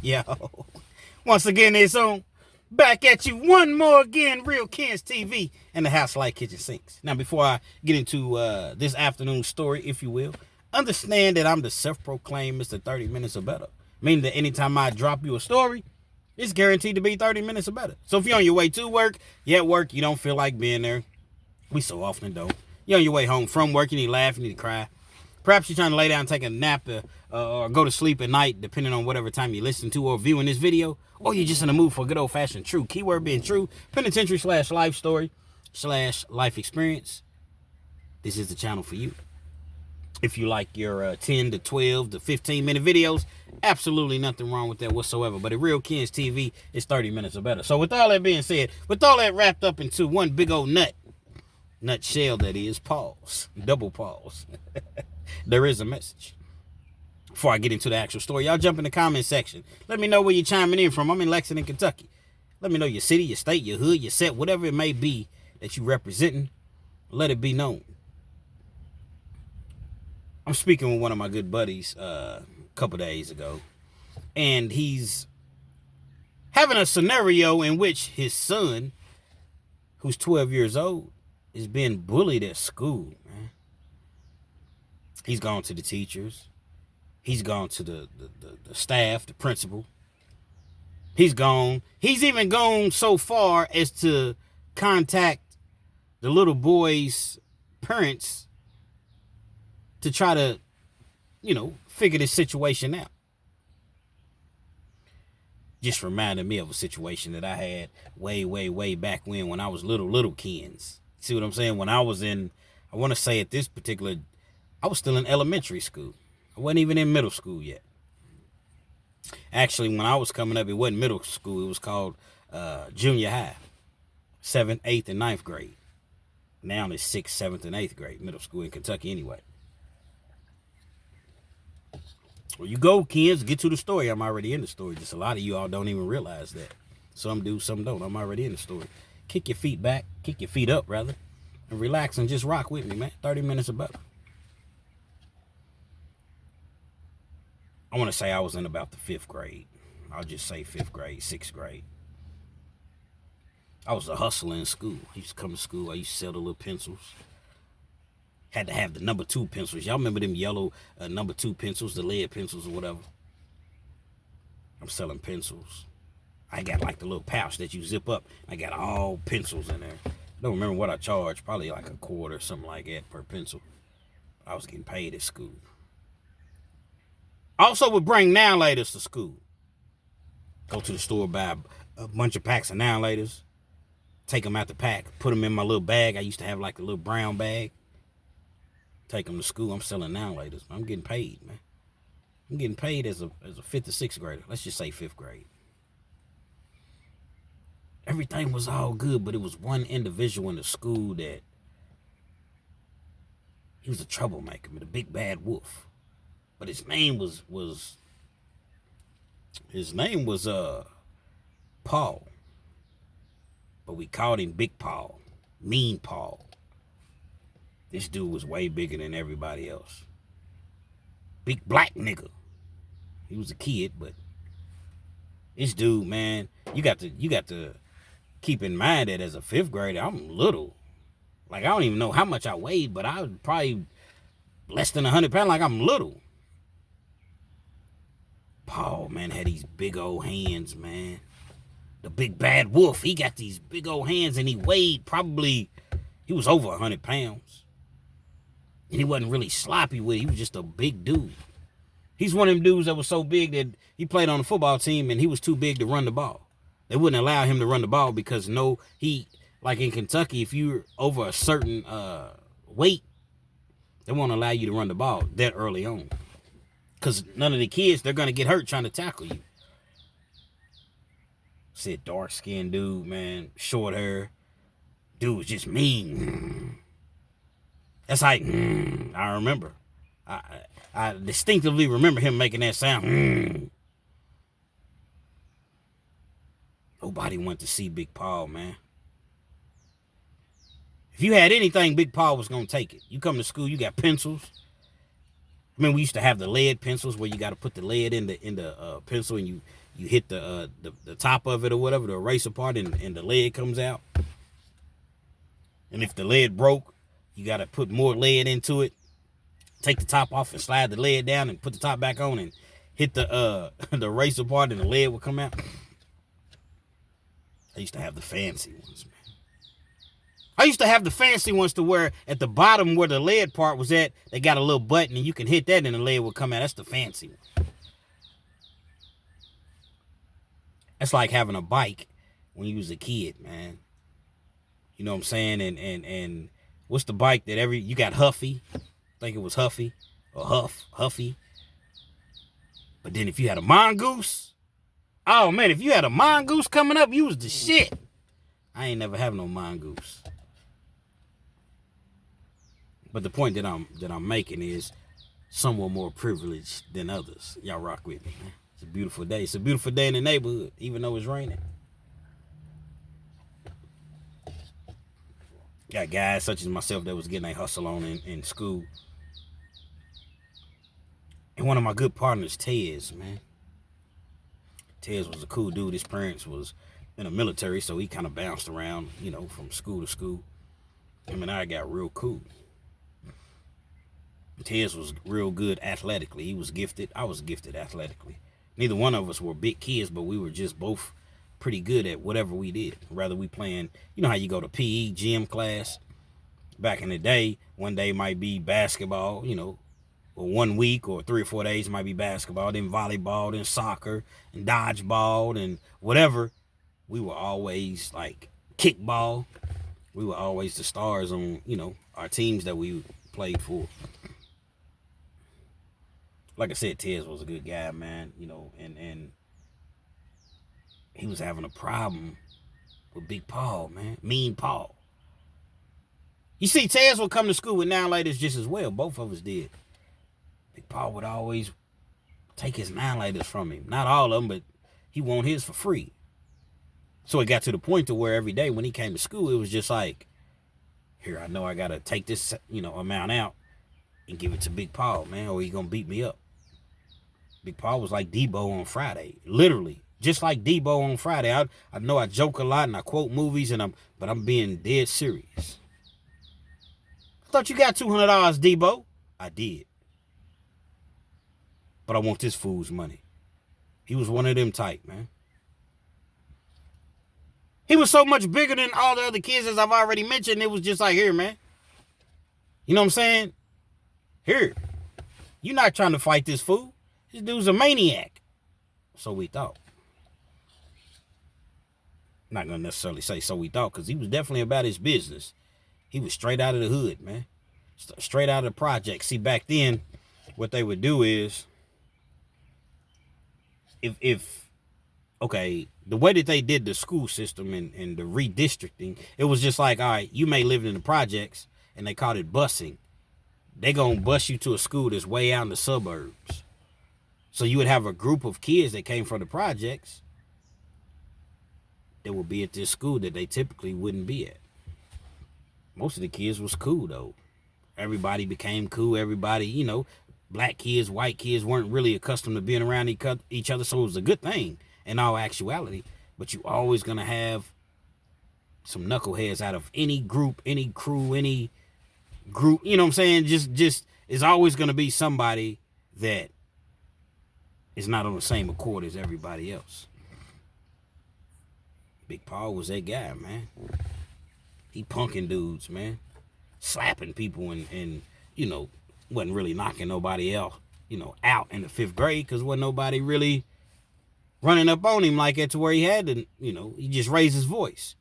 Yo, once again, it's on. Back at you one more again, Real Kens TV and the House Like Kitchen Sinks. Now, before I get into this afternoon's story, if you will, understand that I'm the self-proclaimed Mr. 30 Minutes or Better. Meaning that anytime I drop you a story, it's guaranteed to be 30 minutes or better. So if you're on your way to work, you're at work, you don't feel like being there. We so often don't. You're on your way home from work, you need to laugh, you need to cry. Perhaps you're trying to lay down and take a nap or go to sleep at night, depending on whatever time you listen to or viewing this video. Or you're just in the mood for a good old-fashioned true, keyword being true, penitentiary / life story / life experience. This is the channel for you. If you like your 10 to 12 to 15-minute videos, absolutely nothing wrong with that whatsoever. But at Real Kens TV, it's 30 minutes or better. So with all that being said, with all that wrapped up into one big old nutshell that is, pause, double pause. There is a message. Before I get into the actual story, y'all jump in the comment section. Let me know where you're chiming in from. I'm in Lexington, Kentucky. Let me know your city, your state, your hood, your set, whatever it may be that you're representing. Let it be known. I'm speaking with one of my good buddies a couple days ago, and he's having a scenario in which his son, who's 12 years old, is being bullied at school, man. He's gone to the teachers. He's gone to the staff, the principal. He's even gone so far as to contact the little boy's parents to try to, figure this situation out. Just reminded me of a situation that I had way back when I was little Kens. See what I'm saying? When I was I want to say at this particular, I was still in elementary school. I wasn't even in middle school yet. Actually, when I was coming up, it wasn't middle school. It was called junior high, 7th, 8th, and 9th grade. Now it's 6th, 7th, and 8th grade, middle school in Kentucky anyway. Well, you go, kids, get to the story. I'm already in the story. Just a lot of you all don't even realize that. Some do, some don't. I'm already in the story. Kick your feet back, kick your feet up, rather, and relax and just rock with me, man. 30 minutes or better. I want to say I was in about the 5th grade. I'll just say 5th grade, 6th grade. I was a hustler in school. I used to come to school. I used to sell the little pencils. Had to have the number 2 pencils. Y'all remember them yellow number 2 pencils, the lead pencils or whatever? I'm selling pencils. I got like the little pouch that you zip up. I got all pencils in there. I don't remember what I charged. Probably like $1 or something like that per pencil. I was getting paid at school. Also would bring now laters to school. Go to the store, buy a bunch of packs of now laters. Take them out the pack. Put them in my little bag. I used to have like a little brown bag. Take them to school. I'm selling now laters. I'm getting paid, man. I'm getting paid as a 5th or 6th grader. Let's just say 5th grade. Everything was all good, but it was one individual in the school that he was a troublemaker, the big bad wolf. But his name was Paul. But we called him Big Paul, Mean Paul. This dude was way bigger than everybody else. Big black nigga. He was a kid, but this dude, man, you got to keep in mind that as a 5th grader, I'm little. Like, I don't even know how much I weighed, but I was probably less than 100 pounds. Like, I'm little. Paul, man, had these big old hands, man. The big bad wolf, he got these big old hands, and he weighed probably, he was over 100 pounds. And he wasn't really sloppy with it. He was just a big dude. He's one of them dudes that was so big that he played on the football team, and he was too big to run the ball. They wouldn't allow him to run the ball because like in Kentucky, if you're over a certain weight, they won't allow you to run the ball that early on. Because none of the kids, they're going to get hurt trying to tackle you. Said dark-skinned dude, man, short hair. Dude was just mean. That's like, I remember. I distinctively remember him making that sound. Nobody went to see Big Paul, man. If you had anything, Big Paul was going to take it. You come to school, you got pencils. I mean, we used to have the lead pencils where you got to put the lead in the pencil, and you hit the top of it or whatever, the eraser part, and the lead comes out. And if the lead broke, you got to put more lead into it. Take the top off and slide the lead down and put the top back on and hit the the eraser part, and the lead will come out. I used to have the fancy ones, man. I used to have the fancy ones to where at the bottom where the lead part was at, they got a little button and you can hit that and the lead will come out. That's the fancy one. That's like having a bike when you was a kid, man. You know what I'm saying? And what's the bike that you got Huffy? I think it was Huffy or Huffy. But then if you had a mongoose, oh man, if you had a mongoose coming up, you was the shit. I ain't never have no mongoose. But the point that I'm making is some were more privileged than others. Y'all rock with me, man. It's a beautiful day. It's a beautiful day in the neighborhood, even though it's raining. Got guys such as myself that was getting a hustle on in school. And one of my good partners, Tez, man. Tez was a cool dude. His parents was in the military, so he kind of bounced around, you know, from school to school. Him and I got real cool. Tez was real good athletically. He was gifted. I was gifted athletically. Neither one of us were big kids, but we were just both pretty good at whatever we did. Rather we playing, you know how you go to PE, gym class. Back in the day, one day might be basketball, you know, or 1 week or 3 or 4 days might be basketball, then volleyball, then soccer, and dodgeball, and whatever. We were always like kickball. We were always the stars on, you know, our teams that we played for. Like I said, Tez was a good guy, man, you know, and he was having a problem with Big Paul, man. Mean Paul. You see, Tez would come to school with 9-lighters just as well. Both of us did. Big Paul would always take his 9-lighters from him. Not all of them, but he wanted his for free. So it got to the point to where every day when he came to school, it was just like, here, I know I got to take this, you know, amount out and give it to Big Paul, man, or he going to beat me up. Big Paul was like Debo on Friday, literally, just like Debo on Friday. I know I joke a lot and I quote movies, but I'm being dead serious. I thought you got $200, Debo. I did. But I want this fool's money. He was one of them type, man. He was so much bigger than all the other kids, as I've already mentioned. It was just like, here, man. You know what I'm saying? Here. You're not trying to fight this fool. This dude's a maniac. So we thought. Not going to necessarily say so we thought, because he was definitely about his business. He was straight out of the hood, man. Straight out of the project. See, back then, what they would do is, okay, the way that they did the school system and the redistricting, it was just like, all right, you may live in the projects, and they called it busing. They gonna bus you to a school that's way out in the suburbs. So you would have a group of kids that came from the projects that would be at this school that they typically wouldn't be at. Most of the kids was cool, though. Everybody became cool. Everybody, you know, black kids, white kids weren't really accustomed to being around each other, so it was a good thing in all actuality. But you always going to have some knuckleheads out of any group, any crew, any group. You know what I'm saying? Just is always going to be somebody that is not on the same accord as everybody else. Big Paul was that guy, man. He punking dudes, man. Slapping people and you know, wasn't really knocking nobody else, you know, out in the 5th grade, because wasn't nobody really running up on him like that to where he had to, you know, he just raised his voice.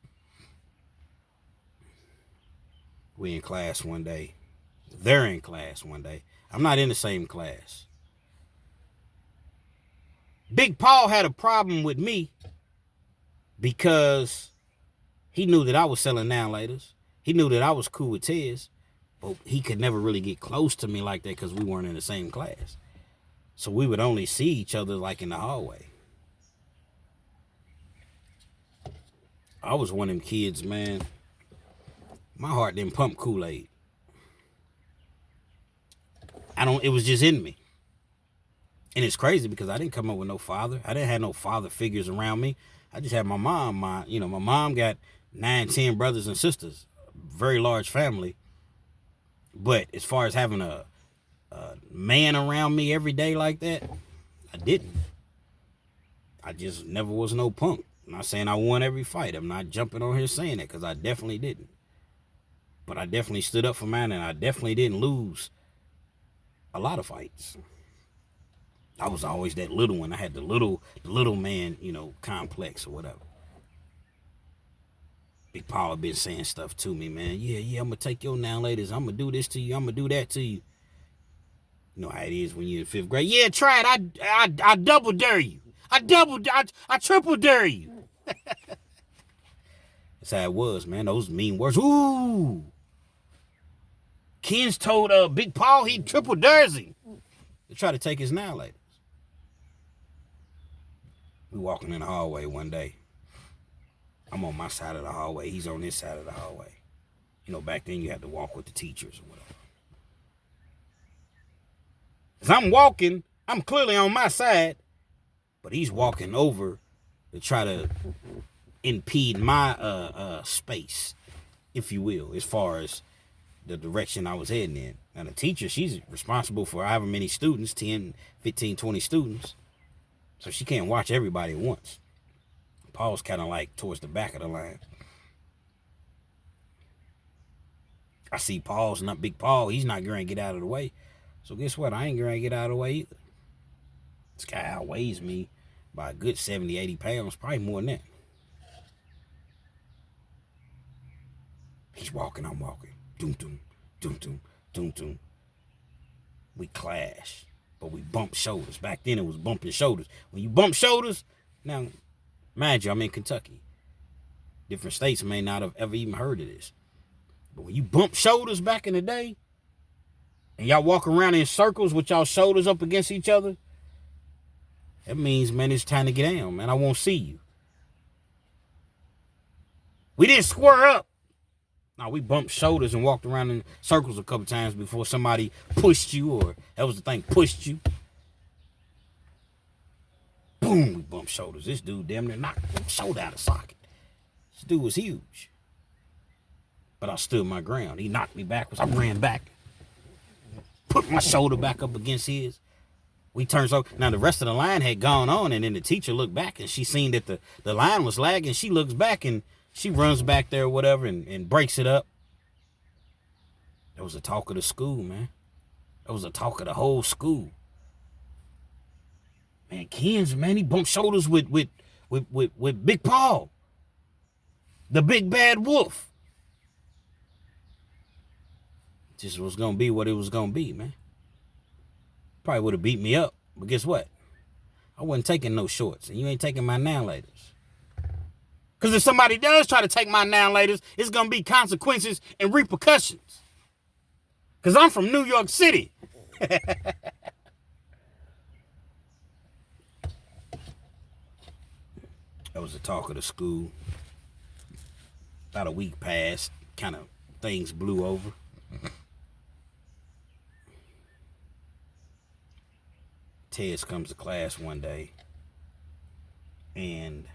We in class one day. They're in class one day. I'm not in the same class. Big Paul had a problem with me because he knew that I was selling 9-lighters. He knew that I was cool with Tez, but he could never really get close to me like that because we weren't in the same class. So we would only see each other like in the hallway. I was one of them kids, man. My heart didn't pump Kool-Aid. It was just in me. And it's crazy because I didn't come up with no father. I didn't have no father figures around me. I just had my mom. My mom got 9, 10 brothers and sisters. Very large family. But as far as having a man around me every day like that, I didn't. I just never was no punk. I'm not saying I won every fight. I'm not jumping on here saying that because I definitely didn't. But I definitely stood up for mine, and I definitely didn't lose a lot of fights. I was always that little one. I had the little man, complex or whatever. Big Paul been saying stuff to me, man. Yeah, I'm going to take your now ladies. I'm going to do this to you. I'm going to do that to you. You know how it is when you're in 5th grade. Yeah, try it. I double dare you. I triple dare you. That's how it was, man. Those mean words. Ooh. Ken's told Big Paul he triple dares him. They try to take his now ladies. We walking in the hallway one day. I'm on my side of the hallway. He's on his side of the hallway. Back then you had to walk with the teachers or whatever. As I'm walking, I'm clearly on my side, but he's walking over to try to impede my space, if you will, as far as the direction I was heading in. And the teacher, she's responsible for however many students, 10, 15, 20 students. So she can't watch everybody at once. Paul's kind of like towards the back of the line. I see Paul's not Big Paul. He's not going to get out of the way. So guess what? I ain't going to get out of the way either. This guy outweighs me by a good 70, 80 pounds, probably more than that. He's walking, I'm walking. Doom, doom, doom, doom, doom, doom. We clash, but we bump shoulders. Back then it was bumping shoulders. When you bump shoulders, now, mind you, I'm in Kentucky. Different states may not have ever even heard of this. But when you bump shoulders back in the day, and y'all walk around in circles with y'all shoulders up against each other, that means, man, it's time to get down, man. I won't see you. We didn't square up. No, we bumped shoulders and walked around in circles a couple times before somebody pushed you, or that was the thing, pushed you. Boom, we bumped shoulders. This dude damn near knocked my shoulder out of socket. This dude was huge. But I stood my ground. He knocked me backwards. I ran back. Put my shoulder back up against his. We turned so. Now the rest of the line had gone on, and then the teacher looked back, and she seen that the line was lagging. She looks back, and she runs back there or whatever and breaks it up. That was the talk of the school, man. That was the talk of the whole school. Man, Ken's, man, he bumped shoulders with Big Paul. The big bad wolf. Just was going to be what it was going to be, man. Probably would have beat me up. But guess what? I wasn't taking no shorts. And you ain't taking my now laters. Because if somebody does try to take my now laters, it's going to be consequences and repercussions. Because I'm from New York City. That was the talk of the school. About a week passed. Kind of things blew over. Tez comes to class one day. And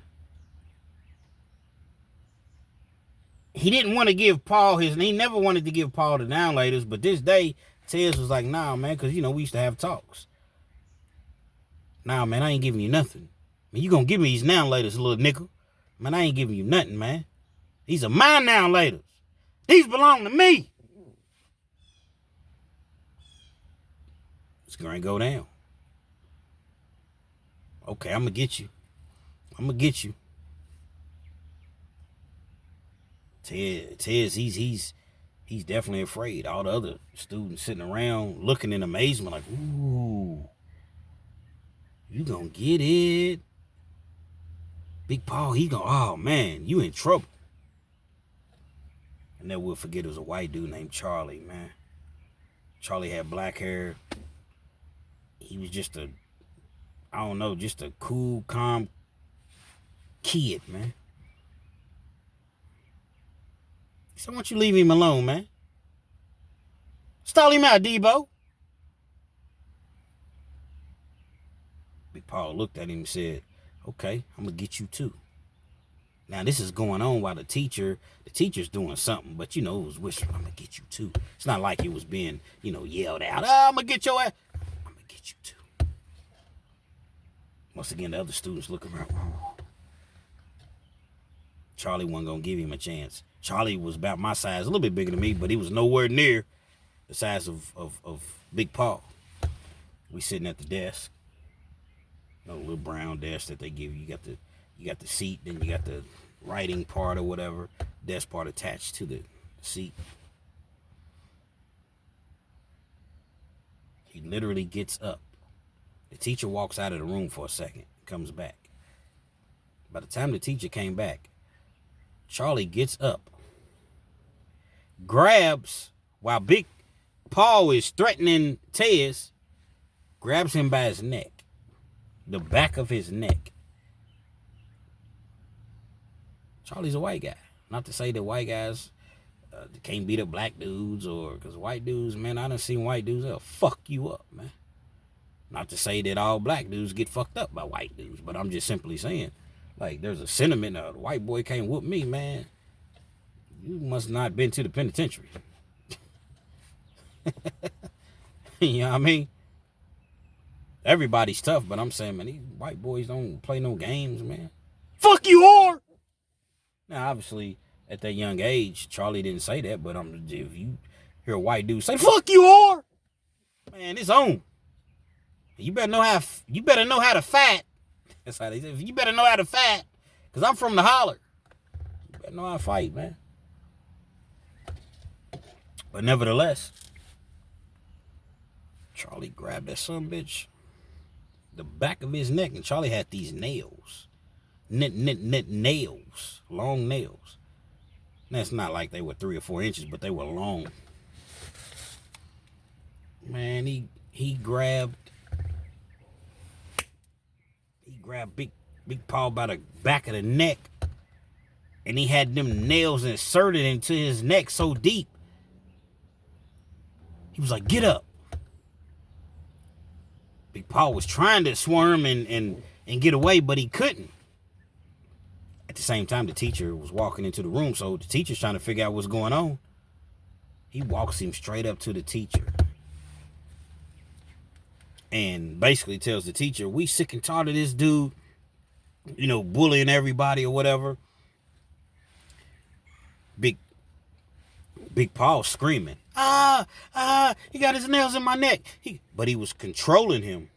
he didn't want to give Paul he never wanted to give Paul the down laters, but this day, Tez was like, nah, man, because, we used to have talks. Nah, man, I ain't giving you nothing. Man, you gonna give me these now laters, little nickel. Man, I ain't giving you nothing, man. These are my now laters. These belong to me. It's gonna go down. Okay, I'm gonna get you. Tez, he's definitely afraid. All the other students sitting around looking in amazement like, ooh, you gonna get it. Big Paul, oh man, you in trouble. I never will forget, it was a white dude named Charlie, man. Charlie had black hair. He was just a cool, calm kid, man. So why don't you leave him alone, man? Stall him out, Debo. Big Paul looked at him and said, okay, I'm going to get you too. Now, this is going on while the teacher's doing something, but, it was whispering, I'm going to get you too. It's not like it was being, yelled out, I'm going to get your ass. I'm going to get you too. Once again, the other students look around. Charlie wasn't going to give him a chance. Charlie was about my size, a little bit bigger than me, but he was nowhere near the size of Big Paul. We sitting at the desk. Little brown desk that they give you. You got the seat, then you got the writing part or whatever, desk part attached to the seat. He literally gets up. The teacher walks out of the room for a second, comes back. By the time the teacher came back, Charlie gets up, grabs, while Big Paul is threatening Tez, grabs him by his neck, the back of his neck. Charlie's a white guy. Not to say that white guys can't beat up black dudes, or because white dudes, man, I done seen white dudes, they'll fuck you up, man. Not to say that all black dudes get fucked up by white dudes, but I'm just simply saying, like, there's a sentiment of the white boy can't whoop me, man. You must not been to the penitentiary. You know what I mean? Everybody's tough, but I'm saying, man, these white boys don't play no games, man. Fuck you, whore! Now, obviously, at that young age, Charlie didn't say that, but if you hear a white dude say, fuck you, whore! Man, it's on. You better know how to fight. That's how they say. You better know how to fight, because I'm from the holler. You better know how to fight, man. But nevertheless, Charlie grabbed that son bitch, the back of his neck, and Charlie had these nails. Nails. Long nails. And that's not like they were 3 or 4 inches, but they were long. Man, he grabbed Big Paul by the back of the neck, and he had them nails inserted into his neck so deep. He was like, get up. Big Paul was trying to swerve and get away, but he couldn't. At the same time, the teacher was walking into the room, so the teacher's trying to figure out what's going on. He walks him straight up to the teacher and basically tells the teacher, we sick and tired of this dude, bullying everybody or whatever. Big Paul screaming, he got his nails in my neck. But he was controlling him.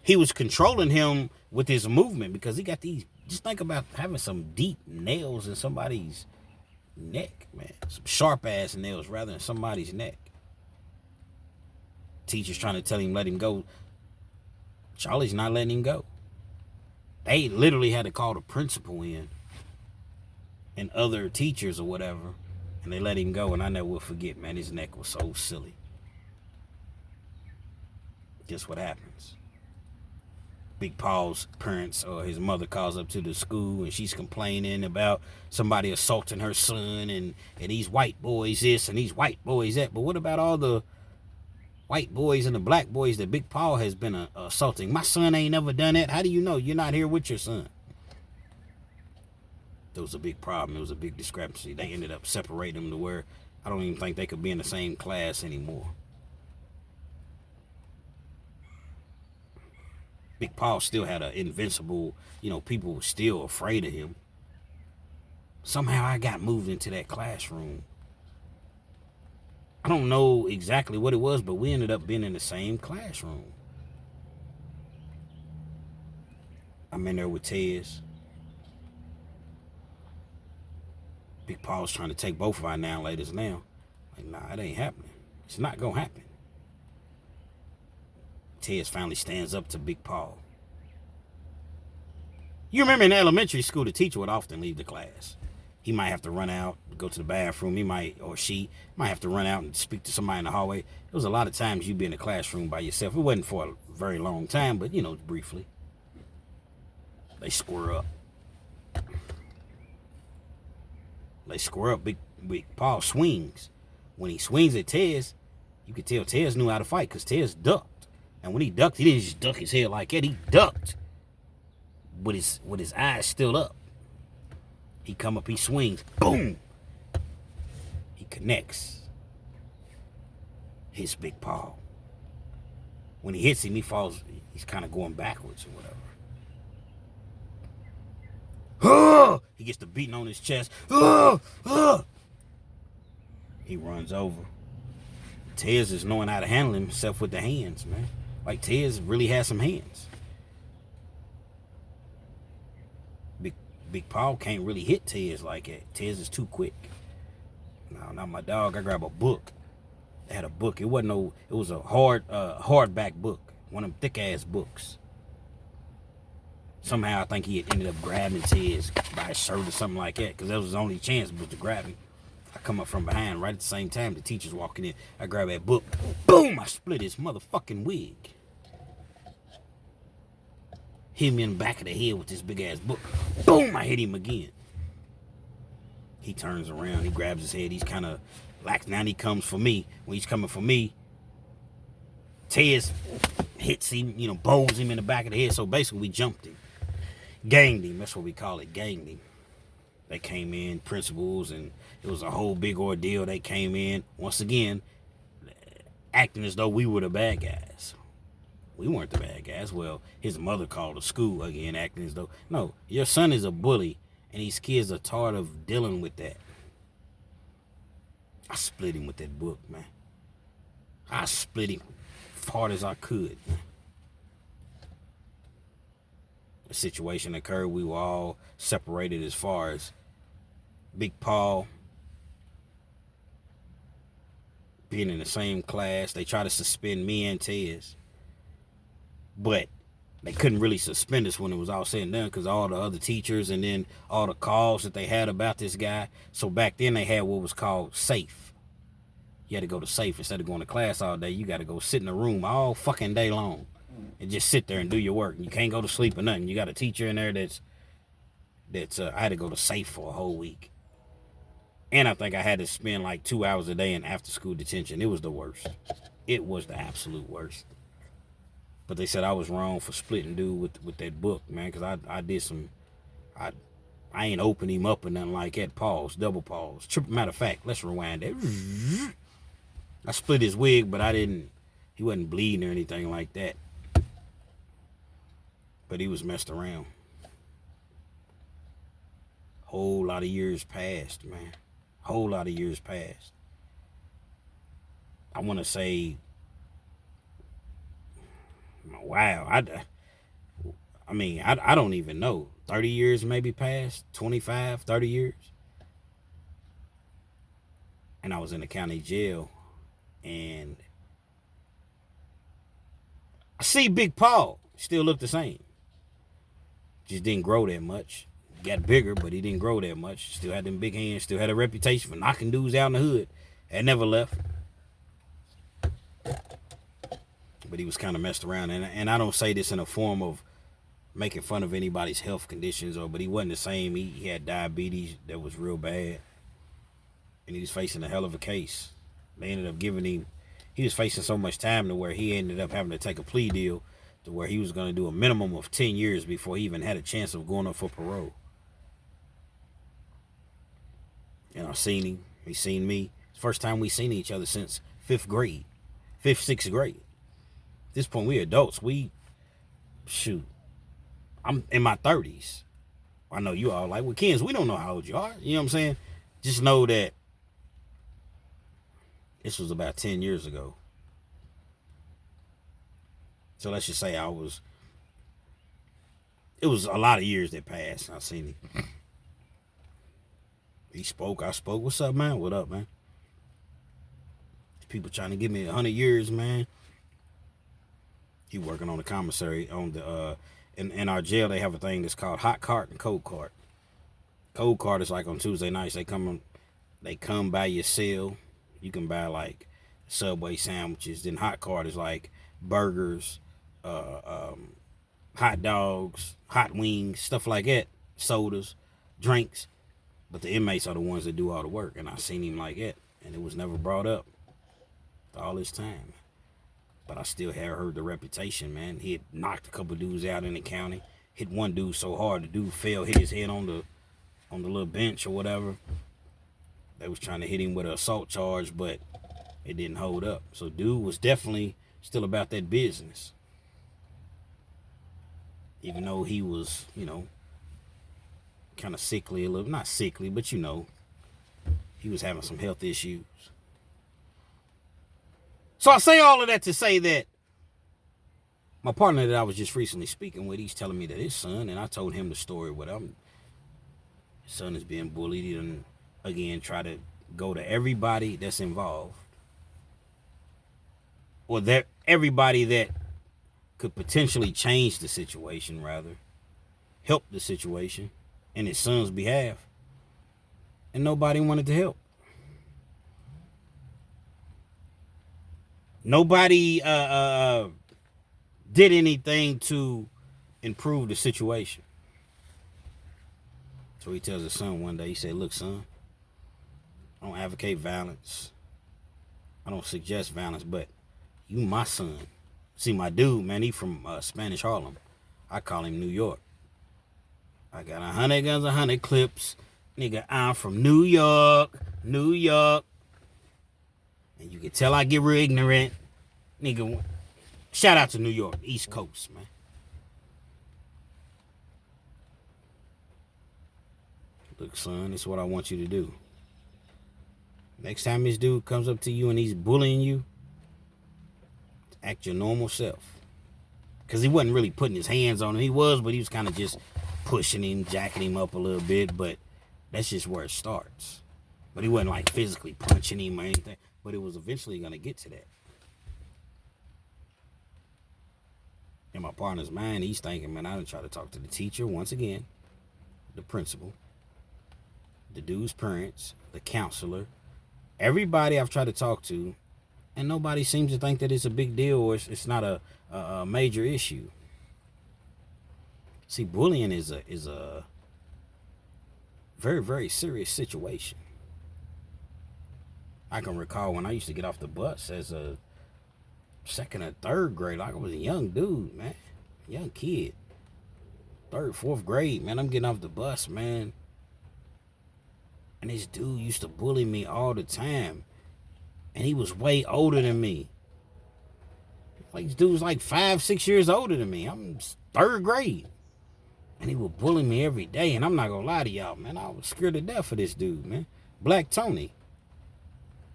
He was controlling him with his movement, because he got these, just think about having some deep nails in somebody's neck, man. Some sharp ass nails rather than somebody's neck. Teacher's trying to tell him, let him go. Charlie's not letting him go. They literally had to call the principal in and other teachers or whatever, and they let him go. And I never will forget, man, his neck was so silly. Guess what happens? Big Paul's parents or his mother calls up to the school, and she's complaining about somebody assaulting her son, and these white boys this and these white boys that. But what about all the white boys and the black boys that Big Paul has been assaulting? My son ain't never done that. How do you know? You're not here with your son. There was a big problem. It was a big discrepancy. They ended up separating them to where I don't even think they could be in the same class anymore. Big Paul still had an invincible, people were still afraid of him. Somehow I got moved into that classroom. I don't know exactly what it was, but we ended up being in the same classroom. I'm in there with Tez. Big Paul's trying to take both of our now laters now. Like, nah, it ain't happening. It's not gonna happen. Tez finally stands up to Big Paul. You remember in elementary school, the teacher would often leave the class. He might have to run out, go to the bathroom. He might, or she might have to run out and speak to somebody in the hallway. There was a lot of times you'd be in the classroom by yourself. It wasn't for a very long time, but, briefly. They square up. Big Paul swings. When he swings at Tez, you could tell Tez knew how to fight because Tez ducked. And when he ducked, he didn't just duck his head like that. He ducked with his eyes still up. He come up, he swings, boom. He connects his big paw. When he hits him, he falls. He's kind of going backwards or whatever. He gets the beating on his chest. He runs over. Tez is knowing how to handle himself with the hands, man. Like, Tez really has some hands. Big Paul can't really hit Tez like that. Tez is too quick. No, not my dog. I grab a book. They had a book. It wasn't no. It was a hardback book. One of them thick ass books. Somehow I think he had ended up grabbing Tez by his shirt or something like that, because that was his only chance was to grab him. I come up from behind right at the same time the teacher's walking in. I grab that book. Boom! I split his motherfucking wig. Hit him in the back of the head with this big ass book. Boom! I hit him again. He turns around. He grabs his head. He's kind of lax. Now he comes for me. When he's coming for me, Tez hits him, bows him in the back of the head. So basically we jumped him. Ganged him. That's what we call it. Ganged him. They came in, principals, and it was a whole big ordeal. They came in, once again, acting as though we were the bad guys. We weren't the bad guys. Well, his mother called the school again, acting as though, no, your son is a bully, and these kids are tired of dealing with that. I split him with that book, man. I split him as hard as I could, man. The situation occurred. We were all separated as far as Big Paul being in the same class. They tried to suspend me and Tez, but they couldn't really suspend us when it was all said and done, because all the other teachers and then all the calls that they had about this guy. So back then they had what was called safe. You had to go to safe instead of going to class all day. You got to go sit in a room all fucking day long and just sit there and do your work. You can't go to sleep or nothing. You got a teacher in there that's I had to go to safe for a whole week. And I think I had to spend like 2 hours a day in after school detention. It was the worst. It was the absolute worst. But they said I was wrong for splitting dude with that book, man, because I did some, I ain't opened him up or nothing like that. Pause, double pause. Matter of fact, let's rewind that. I split his wig, but he wasn't bleeding or anything like that. But he was messed around. Whole lot of years passed, man. Whole lot of years passed. I want to say, wow, I don't even know. 30 years maybe passed, 25, 30 years. And I was in the county jail, and I see Big Paul still look the same. Just didn't grow that much. Got bigger, but he didn't grow that much. Still had them big hands. Still had a reputation for knocking dudes out in the hood. That never left. But he was kind of messed around. And I don't say this in a form of making fun of anybody's health conditions, but he wasn't the same. He had diabetes that was real bad. And he was facing a hell of a case. They ended up giving him, he was facing so much time to where he ended up having to take a plea deal to where he was going to do a minimum of 10 years before he even had a chance of going up for parole. And I seen him. He seen me. It's the first time we seen each other since 6th grade. At this point, we adults. I'm in my 30s. I know you all like, well, kids, we don't know how old you are. You know what I'm saying? Just know that this was about 10 years ago. So let's just say it was a lot of years that passed. I seen him. He spoke, I spoke. What's up, man? What up, man? People trying to give me 100 years, man. He working on the commissary on the in our jail. They have a thing that's called hot cart and cold cart. Cold cart is like on Tuesday nights. They come by your cell. You can buy like Subway sandwiches. Then hot cart is like burgers, hot dogs, hot wings, stuff like that, sodas, drinks. But the inmates are the ones that do all the work. And I seen him like that. And it was never brought up all this time. But I still had heard the reputation, man. He had knocked a couple dudes out in the county. Hit one dude so hard the dude fell, hit his head on the little bench or whatever. They was trying to hit him with an assault charge, but it didn't hold up. So dude was definitely still about that business. Even though he was, kind of sickly a little, not sickly, but he was having some health issues. So I say all of that to say that my partner that I was just recently speaking with, he's telling me that his son, and I told him the story with him. His son is being bullied and again try to go to everybody that's involved. Or that everybody that could potentially change the situation, rather. Help the situation in his son's behalf. And nobody wanted to help. Nobody did anything to improve the situation. So he tells his son one day, he said, look, son, I don't advocate violence. I don't suggest violence, but you my son. See, my dude, man, he from Spanish Harlem. I call him New York. I got 100 guns, 100 clips. Nigga, I'm from New York. And you can tell I get real ignorant. Nigga, shout out to New York, East Coast, man. Look, son, this is what I want you to do. Next time this dude comes up to you and he's bullying you, act your normal self. Because he wasn't really putting his hands on him. He was, but he was kind of just pushing him, jacking him up a little bit. But that's just where it starts. But he wasn't like physically punching him or anything. But it was eventually going to get to that. In my partner's mind, he's thinking, man, I done try to talk to the teacher once again, the principal, the dude's parents, the counselor, everybody I've tried to talk to, and nobody seems to think that it's a big deal or it's not a major issue. See, bullying is a very, very serious situation. I can recall when I used to get off the bus as a second or third grade, like I was a young dude, man, young kid, third, fourth grade, man. I'm getting off the bus, man, and this dude used to bully me all the time, and he was way older than me. Like, this dude was like 5, 6 years older than me. I'm third grade, and he would bully me every day. And I'm not gonna lie to y'all, man, I was scared to death of this dude, man. Black Tony.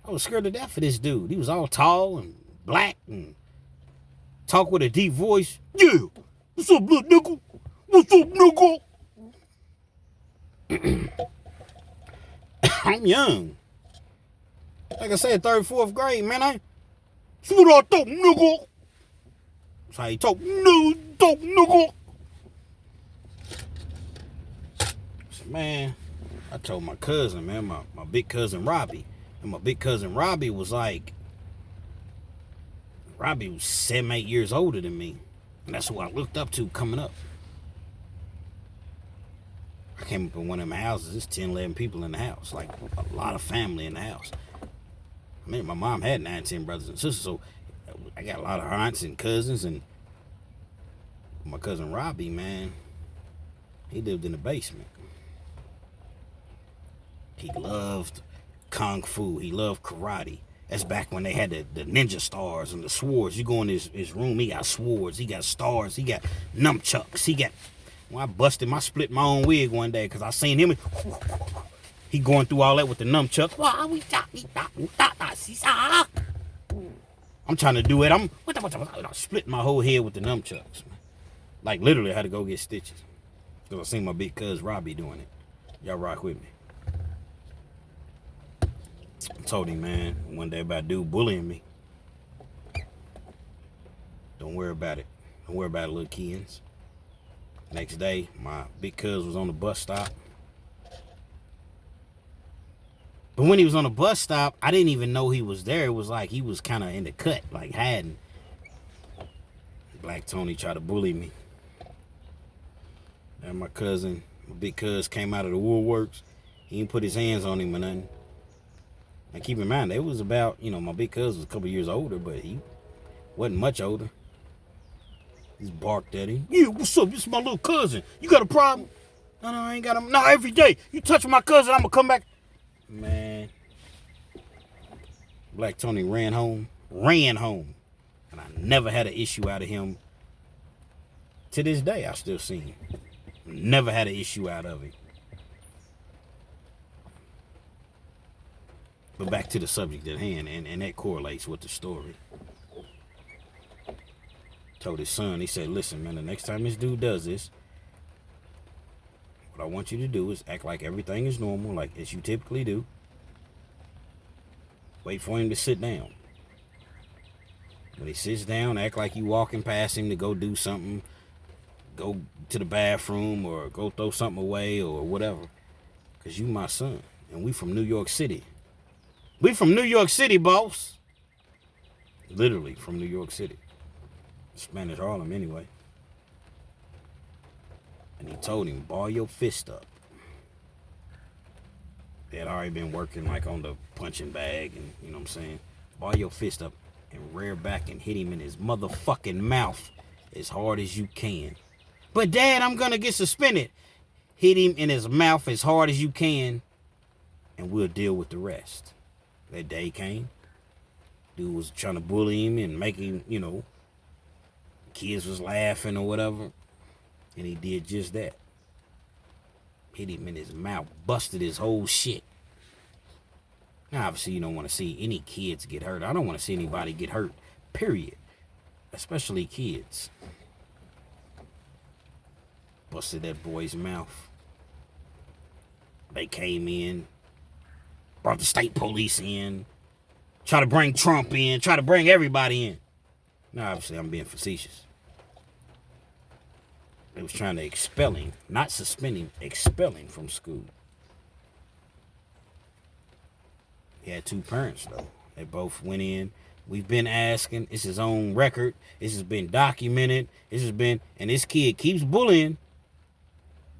I was scared to death of this dude. He was all tall and black and talk with a deep voice. Yeah, what's up, little nigga? What's up, nigga? I'm young. Like I said, third, fourth grade, man. That's what I thought, nigga. That's how he talk, nigga. So, man, I told my cousin, man, my big cousin Robbie. And my big cousin Robbie was 7, 8 years older than me. And that's who I looked up to coming up. I came up in one of my houses. There's 10, 11 people in the house. Like, a lot of family in the house. I mean, my mom had 9, 10 brothers and sisters. So I got a lot of aunts and cousins. And my cousin Robbie, man, he lived in the basement. He loved Kung Fu. He loved karate. That's back when they had the ninja stars and the swords. You go in his room, he got swords, he got stars, he got nunchucks, when I split my own wig one day because I seen him, he going through all that with the nunchucks. I'm trying to do it. I'm splitting my whole head with the nunchucks. Like, literally, I had to go get stitches because I seen my big cuz Robbie doing it. Y'all rock with me. I told him, man, one day about a dude bullying me. Don't worry about it. Don't worry about it, little kids. Next day, my big cuz was on the bus stop. But when he was on the bus stop, I didn't even know he was there. It was like he was kind of in the cut, like hiding. Black Tony tried to bully me. And my big cuz came out of the woodworks. He didn't put his hands on him or nothing. And keep in mind, it was about, my big cousin was a couple years older, but he Wasn't much older. He barked at him. Yeah, what's up? This is my little cousin. You got a problem? No, I ain't got him. No, every day. You touch my cousin, I'm going to come back. Man. Black Tony ran home. And I never had an issue out of him. To this day, I still see him. Never had an issue out of it. But back to the subject at hand, and that correlates with the story. Told his son, he said, listen, man, the next time this dude does this, what I want you to do is act like everything is normal, like as you typically do. Wait for him to sit down. When he sits down, act like you walking past him to go do something, go to the bathroom or go throw something away or whatever. Because you my son, and we from New York City. We from New York City, boss. Literally from New York City. Spanish Harlem, anyway. And he told him, ball your fist up. They had already been working like on the punching bag, and you know what I'm saying? Ball your fist up and rear back and hit him in his motherfucking mouth as hard as you can. But Dad, I'm gonna get suspended. Hit him in his mouth as hard as you can, and we'll deal with the rest. That day came. Dude was trying to bully him and make him, you know, kids was laughing or whatever. And he did just that. Hit him in his mouth, busted his whole shit. Now, obviously, you don't want to see any kids get hurt. I don't want to see anybody get hurt, period. Especially kids. Busted that boy's mouth. They came in, brought the state police in, try to bring Trump in, try to bring everybody in. Now, obviously, I'm being facetious. They was trying to expel him, not suspend him, expel him from school. He had two parents, though. They both went in. We've been asking. It's his own record. This has been documented. And this kid keeps bullying.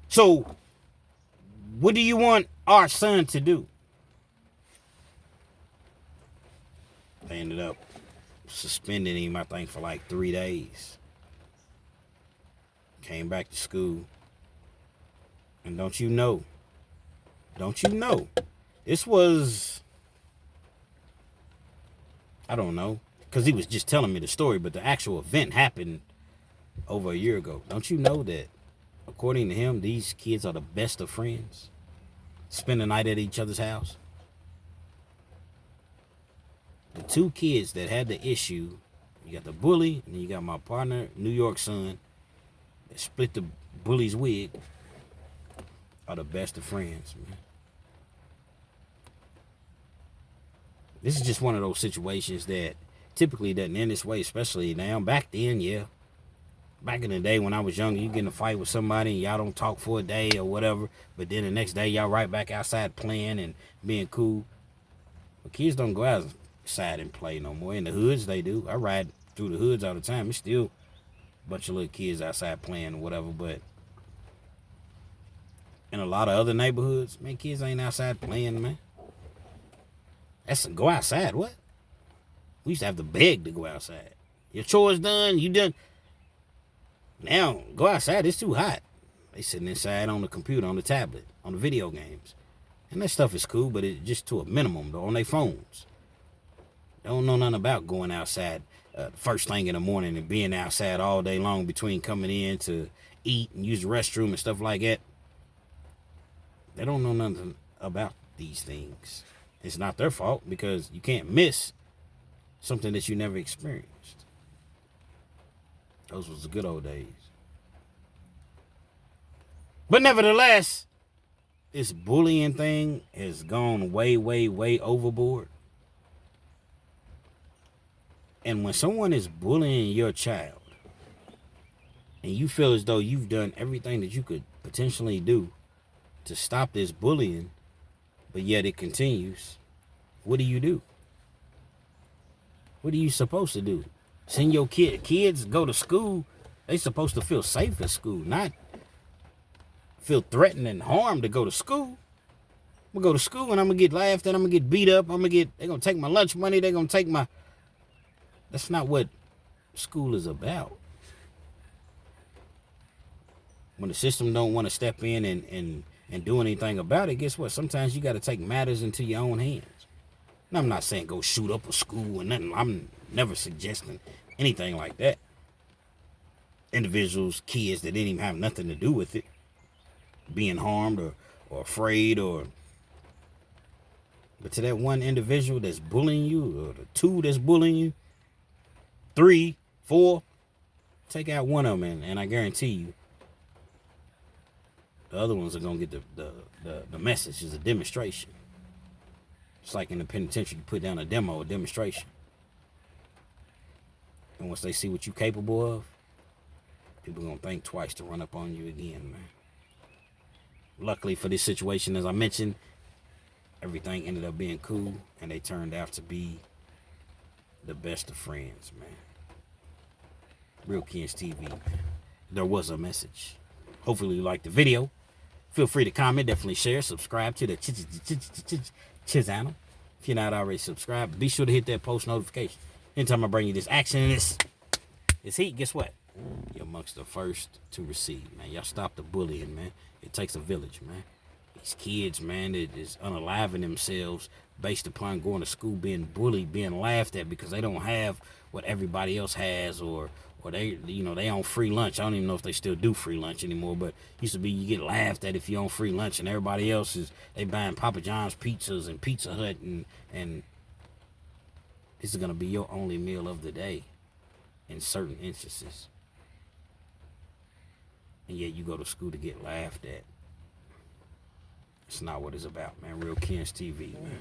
So, what do you want our son to do? They ended up suspending him, I think, for like 3 days. Came back to school. And don't you know, this was, I don't know, because he was just telling me the story, but the actual event happened over a year ago. Don't you know that, according to him, these kids are the best of friends? Spend the night at each other's house. The two kids that had the issue, you got the bully, and then you got my partner, New York son, that split the bully's wig, are the best of friends, man. This is just one of those situations that typically doesn't end this way, especially now. Back then, yeah. Back in the day when I was younger, you get in a fight with somebody and y'all don't talk for a day or whatever, but then the next day y'all right back outside playing and being cool. But kids don't go outside and play no more. In the hoods, they do. I ride through the hoods all the time. It's still a bunch of little kids outside playing or whatever, but in a lot of other neighborhoods, man, kids ain't outside playing, man. That's go outside, what? We used to have to beg to go outside. Your chores done, you done. Now, go outside, it's too hot. They sitting inside on the computer, on the tablet, on the video games. And that stuff is cool, but it's just to a minimum, though, on their phones. They don't know nothing about going outside first thing in the morning and being outside all day long between coming in to eat and use the restroom and stuff like that. They don't know nothing about these things. It's not their fault because you can't miss something that you never experienced. Those was the good old days. But nevertheless, this bullying thing has gone way, way, way overboard. And when someone is bullying your child, and you feel as though you've done everything that you could potentially do to stop this bullying, but yet it continues, what do you do? What are you supposed to do? Send your kids go to school. They supposed to feel safe at school, not feel threatened and harmed to go to school. I'm gonna go to school and I'm gonna get laughed at. I'm gonna get beat up. They're gonna take my lunch money. They're gonna take my. That's not what school is about. When the system don't want to step in and do anything about it, guess what? Sometimes you got to take matters into your own hands. And I'm not saying go shoot up a school and nothing. I'm never suggesting anything like that. Individuals, kids that didn't even have nothing to do with it, being harmed or afraid but to that one individual that's bullying you, or the two that's bullying you, 3, 4, take out one of them and I guarantee you the other ones are gonna get the message. Is a demonstration. It's like in the penitentiary, you put down a demonstration. And once they see what you're capable of, people are gonna think twice to run up on you again, man. Luckily for this situation, as I mentioned, everything ended up being cool, and they turned out to be the best of friends, man. Real Kids TV, man. There was a message. Hopefully you liked the video. Feel free to comment, definitely share, subscribe to the channel. If you're not already subscribed, be sure to hit that post notification. Anytime I bring you this action and this heat, guess what? You're amongst the first to receive, man. Y'all stop the bullying, man. It takes a village, man. These kids, man, that is unaliving themselves based upon going to school, being bullied, being laughed at because they don't have what everybody else has, or they, they on free lunch. I don't even know if they still do free lunch anymore, but used to be you get laughed at if you on free lunch, and everybody else they buying Papa John's pizzas and Pizza Hut, and this is gonna be your only meal of the day in certain instances. And yet you go to school to get laughed at. It's not what it's about, man. Real Kids TV, man.